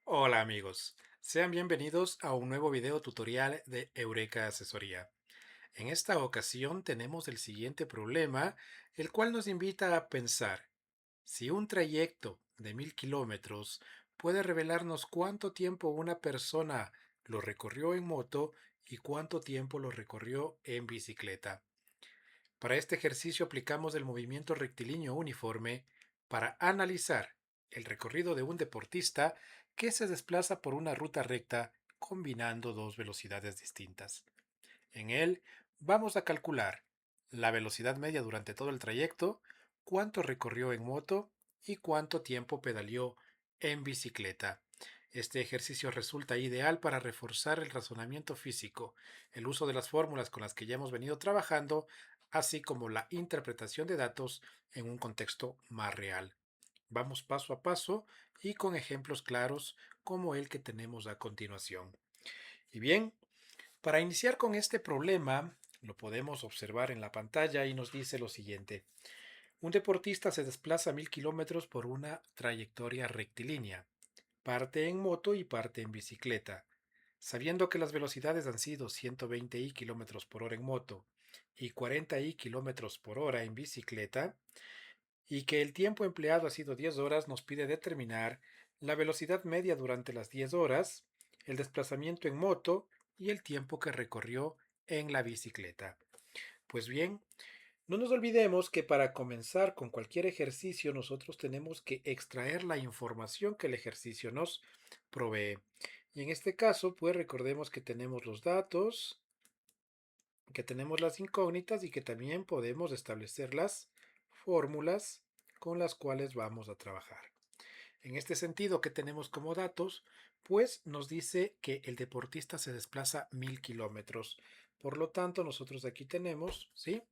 Hola amigos, sean bienvenidos a un nuevo video tutorial de Eureka Asesoría. En esta ocasión tenemos el siguiente problema, el cual nos invita a pensar si un trayecto de 1000 kilómetros puede revelarnos cuánto tiempo una persona lo recorrió en moto y cuánto tiempo lo recorrió en bicicleta. Para este ejercicio aplicamos el movimiento rectilíneo uniforme para analizar el recorrido de un deportista que se desplaza por una ruta recta combinando dos velocidades distintas. En él vamos a calcular la velocidad media durante todo el trayecto, cuánto recorrió en moto y cuánto tiempo pedaleó en bicicleta. Este ejercicio resulta ideal para reforzar el razonamiento físico, el uso de las fórmulas con las que ya hemos venido trabajando, así como la interpretación de datos en un contexto más real. Vamos paso a paso y con ejemplos claros como el que tenemos a continuación. Y bien, para iniciar con este problema, lo podemos observar en la pantalla y nos dice lo siguiente. Un deportista se desplaza 1000 kilómetros por una trayectoria rectilínea. Parte en moto y parte en bicicleta. Sabiendo que las velocidades han sido 120 kilómetros por hora en moto y 40 kilómetros por hora en bicicleta, y que el tiempo empleado ha sido 10 horas, nos pide determinar la velocidad media durante las 10 horas, el desplazamiento en moto y el tiempo que recorrió en la bicicleta. Pues bien, no nos olvidemos que para comenzar con cualquier ejercicio nosotros tenemos que extraer la información que el ejercicio nos provee. Y en este caso, pues recordemos que tenemos los datos, que tenemos las incógnitas y que también podemos establecer las fórmulas con las cuales vamos a trabajar. En este sentido, que tenemos como datos? Pues nos dice que el deportista se desplaza 1000 kilómetros. Por lo tanto, nosotros aquí tenemos, ¿sí?,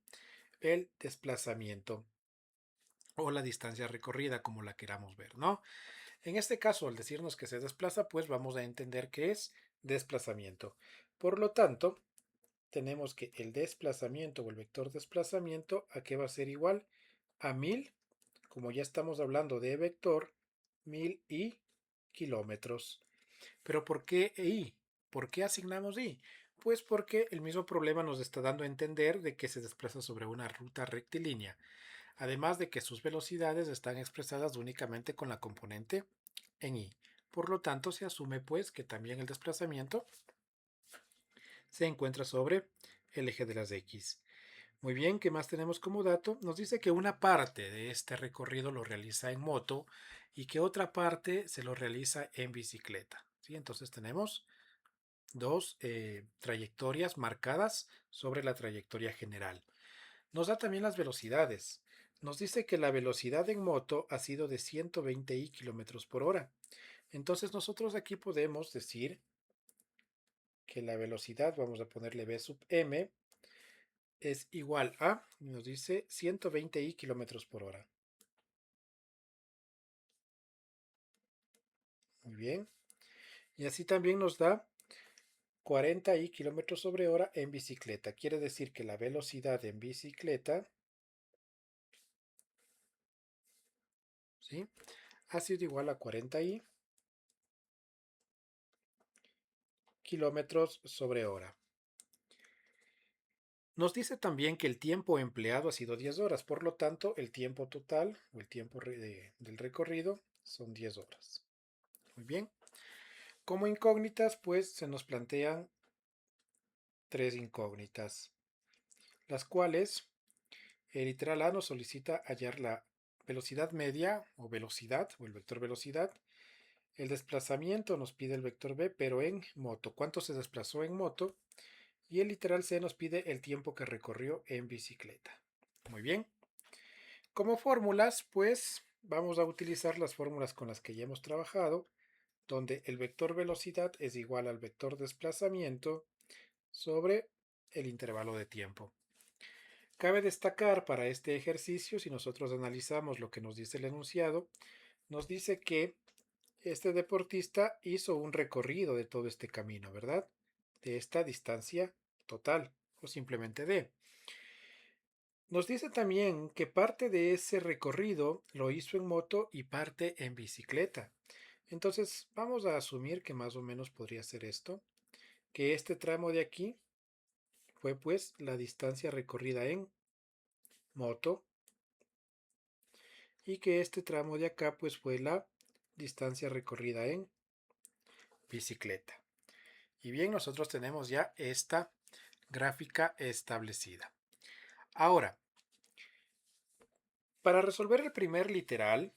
el desplazamiento o la distancia recorrida, como la queramos ver, ¿no? En este caso, al decirnos que se desplaza, pues vamos a entender que es desplazamiento. Por lo tanto, tenemos que el desplazamiento o el vector desplazamiento, ¿a qué va a ser igual? A 1000, como ya estamos hablando de vector, 1000 kilómetros. Pero ¿por qué i? ¿Por qué asignamos i? Pues porque el mismo problema nos está dando a entender de que se desplaza sobre una ruta rectilínea, además de que sus velocidades están expresadas únicamente con la componente en i. Por lo tanto, se asume pues que también el desplazamiento se encuentra sobre el eje de las x. Muy bien, ¿qué más tenemos como dato? Nos dice que una parte de este recorrido lo realiza en moto y que otra parte se lo realiza en bicicleta. ¿Sí? Entonces tenemos dos trayectorias marcadas sobre la trayectoria general. Nos da también las velocidades. Nos dice que la velocidad en moto ha sido de 120 kilómetros por hora. Entonces nosotros aquí podemos decir que la velocidad, vamos a ponerle v sub m, es igual a, nos dice 120 kilómetros por hora. Muy bien. Y así también nos da 40 kilómetros sobre hora en bicicleta. Quiere decir que la velocidad en bicicleta, ¿sí?, ha sido igual a 40 kilómetros sobre hora. Nos dice también que el tiempo empleado ha sido 10 horas, por lo tanto el tiempo total o el tiempo del recorrido son 10 horas. Muy bien. Como incógnitas, pues se nos plantean tres incógnitas, las cuales el literal A nos solicita hallar la velocidad media o el vector velocidad. El desplazamiento nos pide el vector B, pero en moto. ¿Cuánto se desplazó en moto? Y el literal C nos pide el tiempo que recorrió en bicicleta. Muy bien. Como fórmulas, pues vamos a utilizar las fórmulas con las que ya hemos trabajado, donde el vector velocidad es igual al vector desplazamiento sobre el intervalo de tiempo. Cabe destacar para este ejercicio, si nosotros analizamos lo que nos dice el enunciado, nos dice que este deportista hizo un recorrido de todo este camino, ¿verdad? De esta distancia total o simplemente D. Nos dice también que parte de ese recorrido lo hizo en moto y parte en bicicleta. Entonces vamos a asumir que más o menos podría ser esto, que este tramo de aquí fue pues la distancia recorrida en moto y que este tramo de acá pues fue la distancia recorrida en bicicleta. Y bien, nosotros tenemos ya esta gráfica establecida. Ahora, para resolver el primer literal,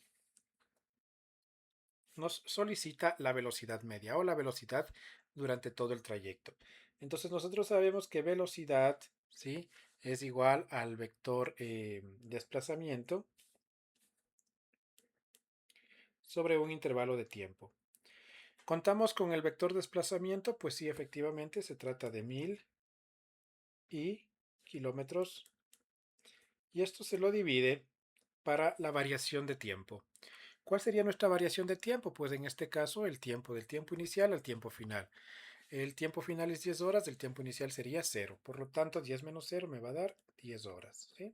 nos solicita la velocidad media o la velocidad durante todo el trayecto. Entonces nosotros sabemos que velocidad, ¿sí?, es igual al vector desplazamiento sobre un intervalo de tiempo. Contamos con el vector desplazamiento, pues sí, efectivamente se trata de 1000 y kilómetros, y esto se lo divide para la variación de tiempo. ¿Cuál sería nuestra variación de tiempo? Pues en este caso el tiempo del tiempo inicial al tiempo final. El tiempo final es 10 horas, el tiempo inicial sería 0. Por lo tanto, 10 menos 0 me va a dar 10 horas. ¿Sí?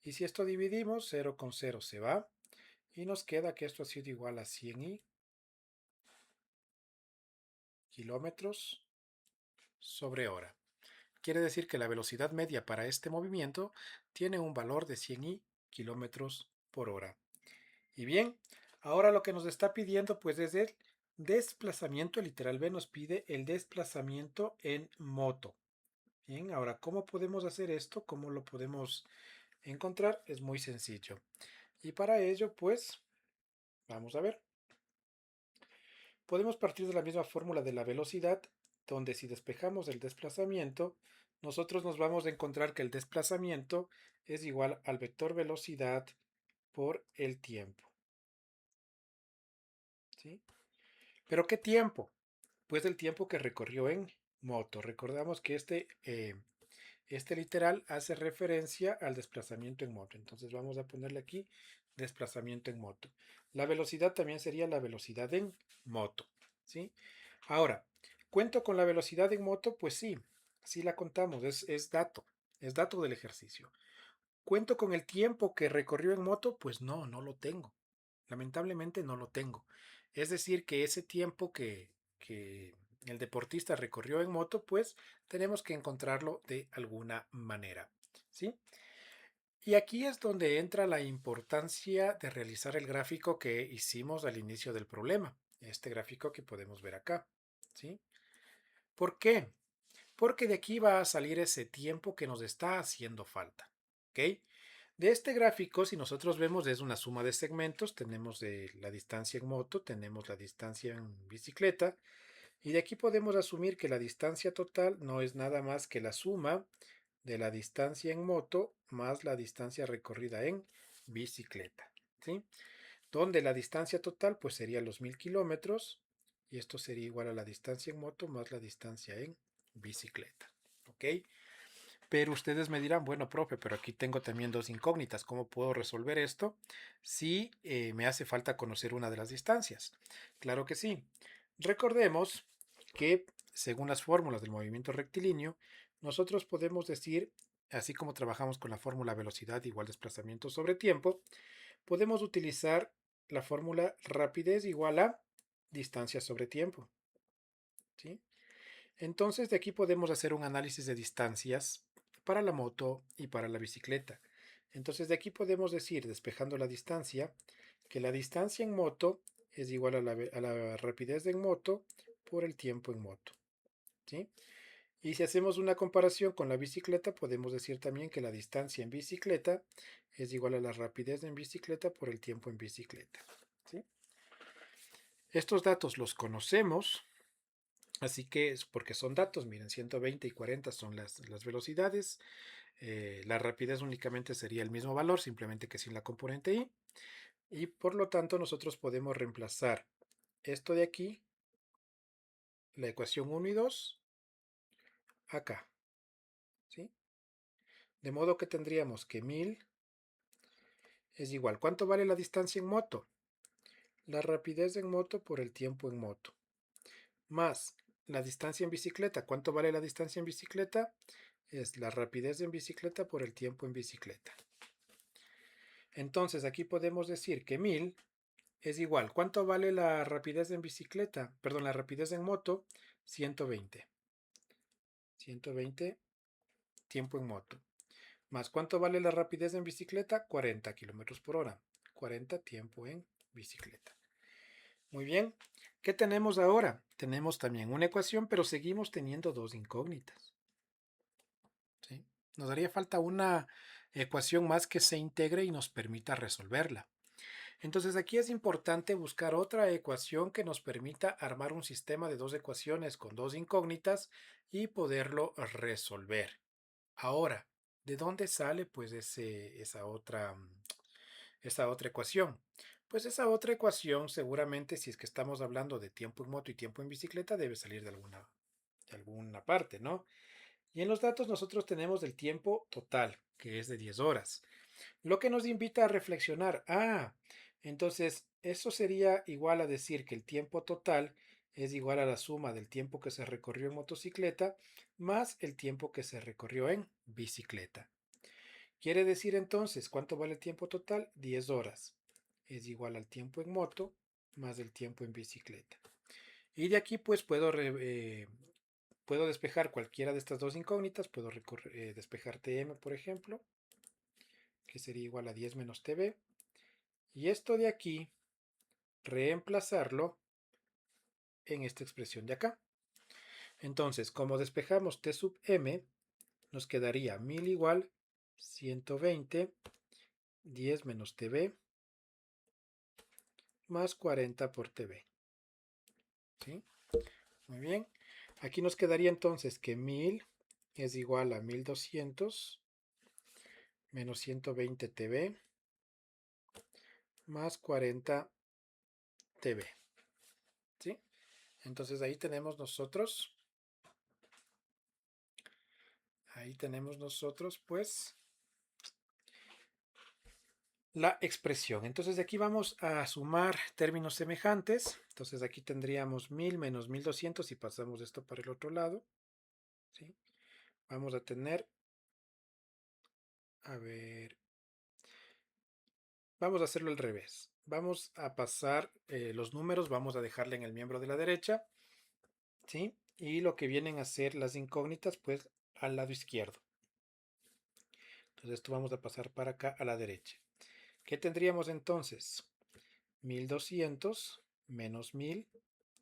Y si esto dividimos, 0 con 0 se va. Y nos queda que esto ha sido igual a 100 kilómetros sobre hora. Quiere decir que la velocidad media para este movimiento tiene un valor de 100 kilómetros por hora. Y bien, ahora lo que nos está pidiendo pues es el desplazamiento. El literal B nos pide el desplazamiento en moto. Bien, ahora, ¿cómo podemos hacer esto? ¿Cómo lo podemos encontrar? Es muy sencillo. Y para ello, pues, vamos a ver. Podemos partir de la misma fórmula de la velocidad, donde si despejamos el desplazamiento, nosotros nos vamos a encontrar que el desplazamiento es igual al vector velocidad por el tiempo. ¿Sí? ¿Pero qué tiempo? Pues el tiempo que recorrió en moto. Recordamos que este literal hace referencia al desplazamiento en moto. Entonces vamos a ponerle aquí desplazamiento en moto. La velocidad también sería la velocidad en moto. ¿Sí? Ahora, ¿cuento con la velocidad en moto? Pues sí, sí la contamos, es dato del ejercicio. ¿Cuento con el tiempo que recorrió en moto? Pues no, no lo tengo. Lamentablemente no lo tengo. Es decir, que ese tiempo que el deportista recorrió en moto, pues tenemos que encontrarlo de alguna manera. ¿Sí? Y aquí es donde entra la importancia de realizar el gráfico que hicimos al inicio del problema. Este gráfico que podemos ver acá. ¿Sí? ¿Por qué? Porque de aquí va a salir ese tiempo que nos está haciendo falta. ¿Ok? De este gráfico, si nosotros vemos, es una suma de segmentos. Tenemos la distancia en moto, tenemos la distancia en bicicleta. Y de aquí podemos asumir que la distancia total no es nada más que la suma de la distancia en moto más la distancia recorrida en bicicleta. ¿Sí? Donde la distancia total pues sería los 1000 kilómetros. Y esto sería igual a la distancia en moto más la distancia en bicicleta. ¿Ok? Pero ustedes me dirán, bueno, profe, pero aquí tengo también dos incógnitas. ¿Cómo puedo resolver esto si me hace falta conocer una de las distancias? Claro que sí. Recordemos que según las fórmulas del movimiento rectilíneo, nosotros podemos decir, así como trabajamos con la fórmula velocidad igual desplazamiento sobre tiempo, podemos utilizar la fórmula rapidez igual a distancia sobre tiempo. ¿Sí? Entonces de aquí podemos hacer un análisis de distancias para la moto y para la bicicleta. Entonces de aquí podemos decir, despejando la distancia, que la distancia en moto es igual a la rapidez en moto por el tiempo en moto. ¿Sí? Y si hacemos una comparación con la bicicleta, podemos decir también que la distancia en bicicleta es igual a la rapidez en bicicleta por el tiempo en bicicleta. ¿Sí? Estos datos los conocemos. Así que es porque son datos, miren, 120 y 40 son las velocidades. La rapidez únicamente sería el mismo valor, simplemente que sin la componente i. Y por lo tanto nosotros podemos reemplazar esto de aquí, la ecuación 1 y 2, acá. ¿Sí? De modo que tendríamos que 1000 es igual. ¿Cuánto vale la distancia en moto? La rapidez en moto por el tiempo en moto. Más la distancia en bicicleta. ¿Cuánto vale la distancia en bicicleta? Es la rapidez en bicicleta por el tiempo en bicicleta. Entonces aquí podemos decir que 1000 es igual. ¿Cuánto vale la rapidez en bicicleta? Perdón, la rapidez en moto, 120. 120 tiempo en moto. Más, ¿cuánto vale la rapidez en bicicleta? 40 kilómetros por hora. 40 tiempo en bicicleta. Muy bien. ¿Qué tenemos ahora? Tenemos también una ecuación, pero seguimos teniendo dos incógnitas. ¿Sí? Nos haría falta una ecuación más que se integre y nos permita resolverla. Entonces aquí es importante buscar otra ecuación que nos permita armar un sistema de dos ecuaciones con dos incógnitas y poderlo resolver. Ahora, ¿de dónde sale pues esa otra ecuación? Pues esa otra ecuación seguramente, si es que estamos hablando de tiempo en moto y tiempo en bicicleta, debe salir de alguna parte, ¿no? Y en los datos nosotros tenemos el tiempo total, que es de 10 horas. Lo que nos invita a reflexionar, entonces eso sería igual a decir que el tiempo total es igual a la suma del tiempo que se recorrió en motocicleta más el tiempo que se recorrió en bicicleta. Quiere decir entonces, ¿cuánto vale el tiempo total? 10 horas. Es igual al tiempo en moto más el tiempo en bicicleta. Y de aquí pues puedo despejar cualquiera de estas dos incógnitas. Puedo despejar Tm, por ejemplo, que sería igual a 10 menos Tb. Y esto de aquí, reemplazarlo en esta expresión de acá. Entonces, como despejamos T sub m, nos quedaría 1000 igual 120, 10 menos Tb, más 40 por Tb. ¿Sí? Muy bien. Aquí nos quedaría entonces que 1000 es igual a 1200 menos 120 Tb más 40 Tb. ¿Sí? Entonces ahí tenemos nosotros pues la expresión. Entonces de aquí vamos a sumar términos semejantes. Entonces aquí tendríamos 1000 menos 1200 y pasamos esto para el otro lado. ¿Sí? Vamos a tener, a ver, vamos a hacerlo al revés. Vamos a pasar los números, vamos a dejarle en el miembro de la derecha. ¿Sí? Y lo que vienen a ser las incógnitas, pues al lado izquierdo. Entonces esto vamos a pasar para acá a la derecha. ¿Qué tendríamos entonces? 1200 menos 1000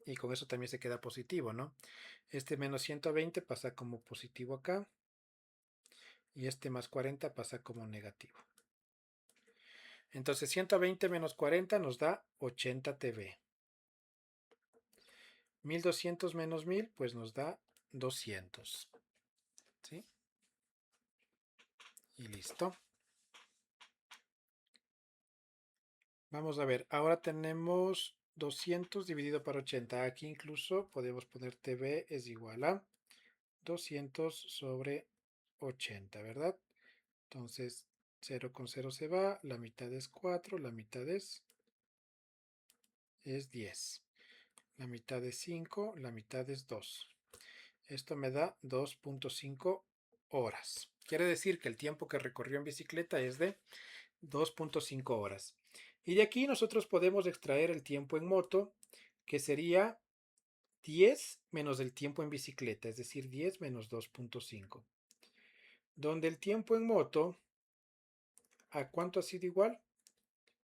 y con eso también se queda positivo, ¿no? Este menos 120 pasa como positivo acá y este más 40 pasa como negativo. Entonces 120 menos 40 nos da 80 Tb. 1200 menos 1000 pues nos da 200. ¿Sí? Y listo. Vamos a ver, ahora tenemos 200 dividido por 80. Aquí incluso podemos poner Tb es igual a 200 sobre 80, ¿verdad? Entonces 0 con 0 se va, la mitad es 4, la mitad es 10. La mitad es 5, la mitad es 2. Esto me da 2.5 horas. Quiere decir que el tiempo que recorrió en bicicleta es de 2.5 horas. Y de aquí nosotros podemos extraer el tiempo en moto, que sería 10 menos el tiempo en bicicleta, es decir, 10 menos 2.5. Donde el tiempo en moto, ¿a cuánto ha sido igual?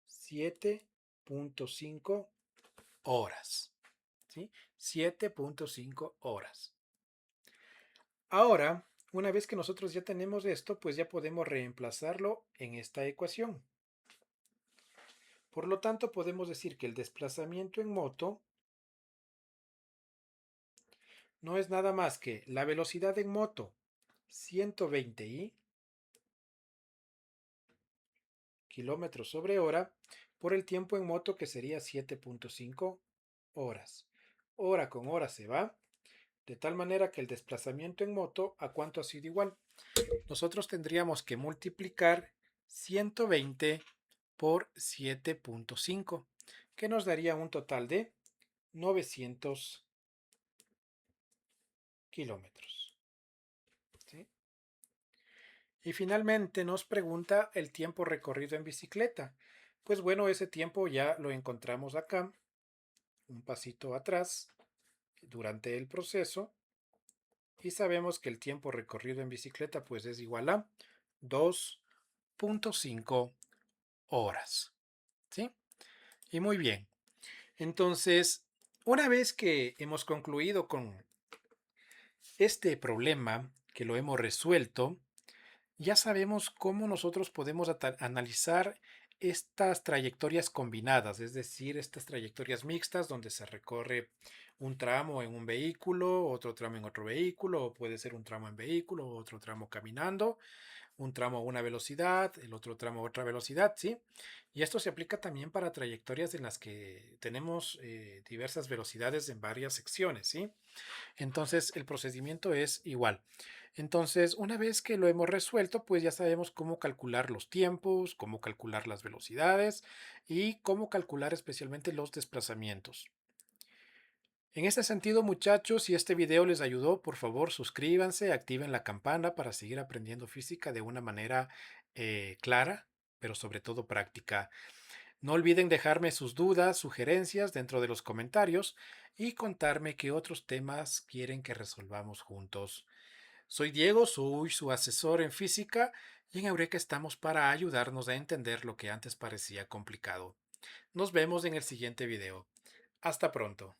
7.5 horas. ¿Sí? 7.5 horas. Ahora, una vez que nosotros ya tenemos esto, pues ya podemos reemplazarlo en esta ecuación. Por lo tanto, podemos decir que el desplazamiento en moto no es nada más que la velocidad en moto 120 kilómetros sobre hora por el tiempo en moto que sería 7.5 horas. Hora con hora se va, de tal manera que el desplazamiento en moto, ¿a cuánto ha sido igual? Nosotros tendríamos que multiplicar 120 por 7.5, que nos daría un total de 900 kilómetros. ¿Sí? Y finalmente nos pregunta el tiempo recorrido en bicicleta. Pues bueno, ese tiempo ya lo encontramos acá, un pasito atrás, durante el proceso, y sabemos que el tiempo recorrido en bicicleta pues es igual a 2,5 horas, ¿sí? Y muy bien. Entonces, una vez que hemos concluido con este problema, que lo hemos resuelto, ya sabemos cómo nosotros podemos analizar estas trayectorias combinadas, es decir, estas trayectorias mixtas donde se recorre un tramo en un vehículo, otro tramo en otro vehículo, o puede ser un tramo en vehículo, otro tramo caminando, un tramo a una velocidad, el otro tramo a otra velocidad, ¿sí? Y esto se aplica también para trayectorias en las que tenemos diversas velocidades en varias secciones, ¿sí? Entonces, el procedimiento es igual. Entonces, una vez que lo hemos resuelto, pues ya sabemos cómo calcular los tiempos, cómo calcular las velocidades y cómo calcular especialmente los desplazamientos. En este sentido, muchachos, si este video les ayudó, por favor suscríbanse, activen la campana para seguir aprendiendo física de una manera clara, pero sobre todo práctica. No olviden dejarme sus dudas, sugerencias dentro de los comentarios y contarme qué otros temas quieren que resolvamos juntos. Soy Diego, soy su asesor en física y en Eureka estamos para ayudarnos a entender lo que antes parecía complicado. Nos vemos en el siguiente video. Hasta pronto.